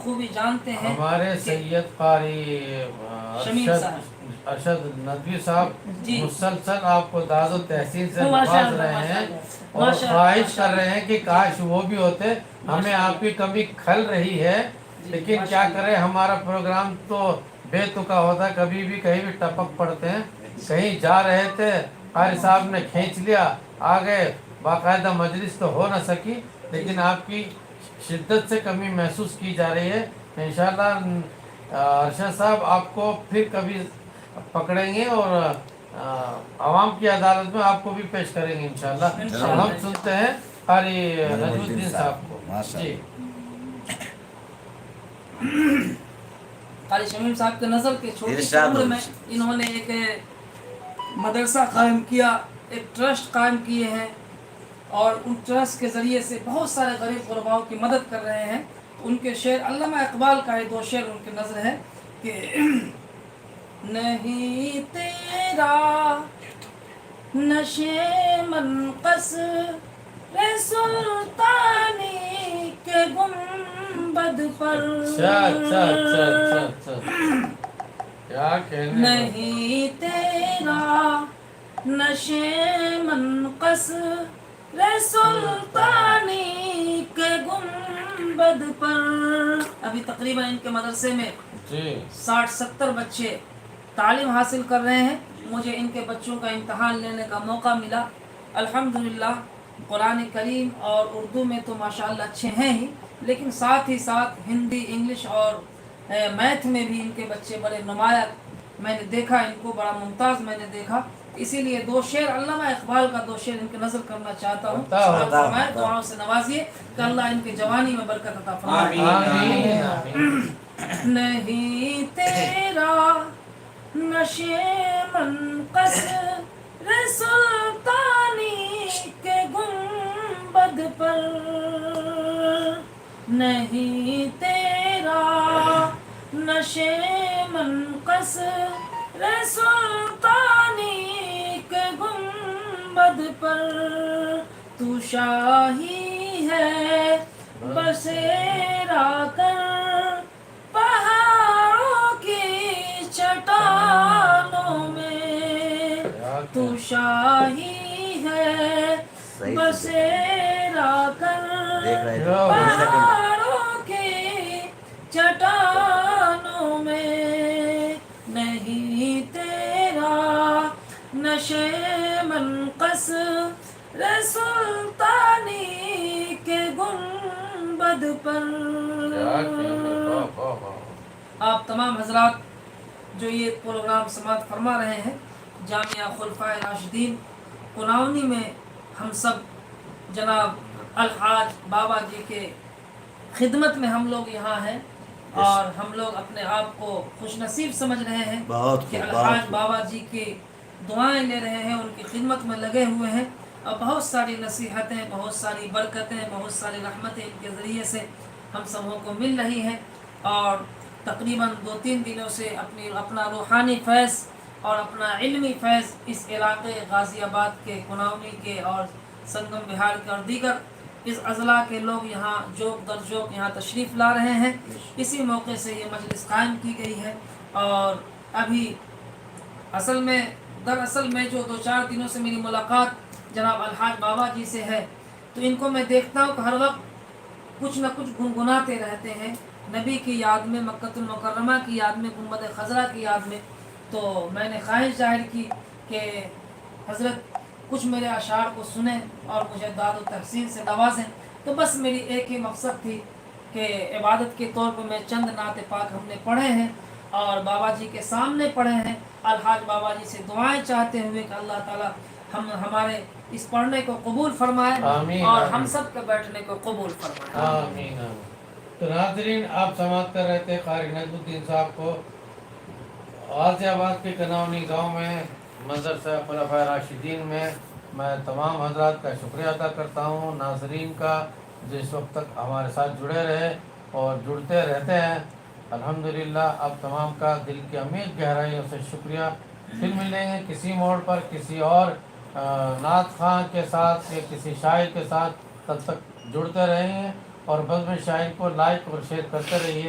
खूबी जानते हैं हमारे कि सैयद कारी शमीम अरशद साहब अरशद नदवी साहब जी मुसलसल आपको दादो तहसीन से नवाज माशाअल्लाह रहे हैं माशाअल्लाह और ख्वाहिश कर माशाअल्लाह रहे हैं कि काश वो भी होते। हमें माशाअल्लाह आपकी कमी खल रही है, जी लेकिन क्या माशाअल्लाह करें, हमारा प्रोग्राम तो बेतुका होता है, कभी भी कहीं भी टपक पड़ते हैं। कहीं जा रहे थे, कारी साहब ने खींच लिया, आ गए, बाकायदा मजलिस तो हो न सकी, लेकिन आपकी शिद्दत से कमी महसूस की जा रही है। इंशाल्लाह अरशद साहब आपको फिर कभी पकड़ेंगे और आवाम की अदालत में आपको भी पेश करेंगे इंशाल्लाह। हम इंशाअल्लाह सुनते हैं कारी नजमुद्दीन नजमुद्दीन साहब को। जी माशाअल्लाह। कारी शमीम साहब के नज़र के छोटी सी इरशाद उम्र हो। में इन्होंने एक मदरसा कायम किया, एक ट्रस्ट कायम किए हैं और उन ट्रस्ट के ज़रिए से बहुत सारे गरीब गुरबाओं की मदद कर रहे हैं। उनके शेर अल्लामा इकबाल का है, दो शेर उनके नज़र है कि नहीं तेरा नशे मनकस रे सुल्तानी के गुंबद पर अच्छा अच्छा अच्छा अच्छा अच्छा, क्या कहने नहीं तेरा नशे मनकस रे सुल्तानी के गुंबद पर। अभी तकरीबन इनके मदरसे में जी 60-70 बच्चे तालीम हासिल कर रहे हैं। मुझे इनके बच्चों का इम्तहान लेने का मौका मिला। अल्हम्दुलिल्लाह कुरान करीम और उर्दू में तो माशाअल्लाह अच्छे हैं ही, लेकिन साथ ही साथ हिंदी, इंग्लिश और मैथ में भी इनके बच्चे बड़े नुमाया मैंने देखा, इनको बड़ा मुमताज़ मैंने देखा। इसीलिए दो शेर अल्लामा इकबाल का दो शेर इनके नज़र करना चाहता हूँ। फरमाए दुआओं से नवाजिए कि अल्लाह इनके जवानी में बरकत अता फरमाए। आमीन आमीन। नहीं तेरा नशे मनकस रे सुल्तानी के गुंबद पर, नहीं तेरा नशे मनकस रे सुल्तानी के गुंबद पर। तू शाही है बसेरा कर पहाड़ों की चट्टानों में। तू शाही है बसेरा कर देख रहे थे पहाड़ों की चट्टानों में। नहीं तेरा नशे मनकस रे सुल्तानी के गुंबद पर। आप तमाम हजरात जो ये प्रोग्राम समाप्त फरमा रहे हैं जामिया खुलफाए राशिदीन कुनावनी में, हम सब जनाब अलहाज बाबा जी के खिदमत में हम लोग यहाँ हैं और हम लोग अपने आप को खुशनसीब समझ रहे हैं कि अलहाज बाबा जी की दुआएं ले रहे हैं, उनकी खिदमत में लगे हुए हैं और बहुत सारी नसीहतें, बहुत सारी बरकतें, बहुत सारी रहमतें इनके ज़रिए से हम सबों को मिल रही हैं। और तकरीबन 2-3 दिनों से अपना रूहानी फैज़ और अपना इल्मी फैज़ इस इलाक़े गाज़ियाबाद के, कुनावनी के और संगम बिहार के और दीगर इस अज़ला के लोग यहाँ जोक दर जोक यहाँ तशरीफ़ ला रहे हैं। इसी मौके से ये मजलिस कायम की गई है। और अभी दरअसल में जो 2-4 दिनों से मेरी मुलाकात जनाब अलहाज बाबा जी से है, तो इनको मैं देखता हूँ कि हर वक्त कुछ न कुछ गुनगुनाते रहते हैं नबी की याद में, मक्कतुल मुकर्रमा की याद में, गुंबद खजरा की याद में। तो मैंने ख्वाहिश जाहिर की कि हज़रत कुछ मेरे अशार को सुने और मुझे दाद तहसीन से नवाजें। तो बस मेरी एक ही मकसद थी कि इबादत के तौर पर मैं चंद नात पाक हमने पढ़े हैं और बाबा जी के सामने पढ़े हैं, अलहाज बाबा जी से दुआएं चाहते हुए कि अल्लाह ताला हमारे इस पढ़ने को कबूल फरमाए और हम सब के बैठने को कबूल फरमाए। आमीन आमीन। तो नाज़रीन, आप समाप्त कर रहे थे कारी नजमुद्दीन साहब को गाज़ियाबाद के कनावनी गांव में मदरसा खुलफाए राशिदीन में। मैं तमाम हजरात का शुक्रिया अदा करता हूँ, नाज़रीन का, जो इस वक्त तक हमारे साथ जुड़े रहे और जुड़ते रहते हैं। अल्हम्दुलिल्लाह आप तमाम का दिल की अमीर गहराइयों से शुक्रिया। फिर मिलेंगे किसी मोड़ पर किसी और नात खां के साथ या किसी शायर के साथ। तब तक जुड़ते रहेंगे اور بزم شاہین کو لائک اور شیئر کرتے رہیے.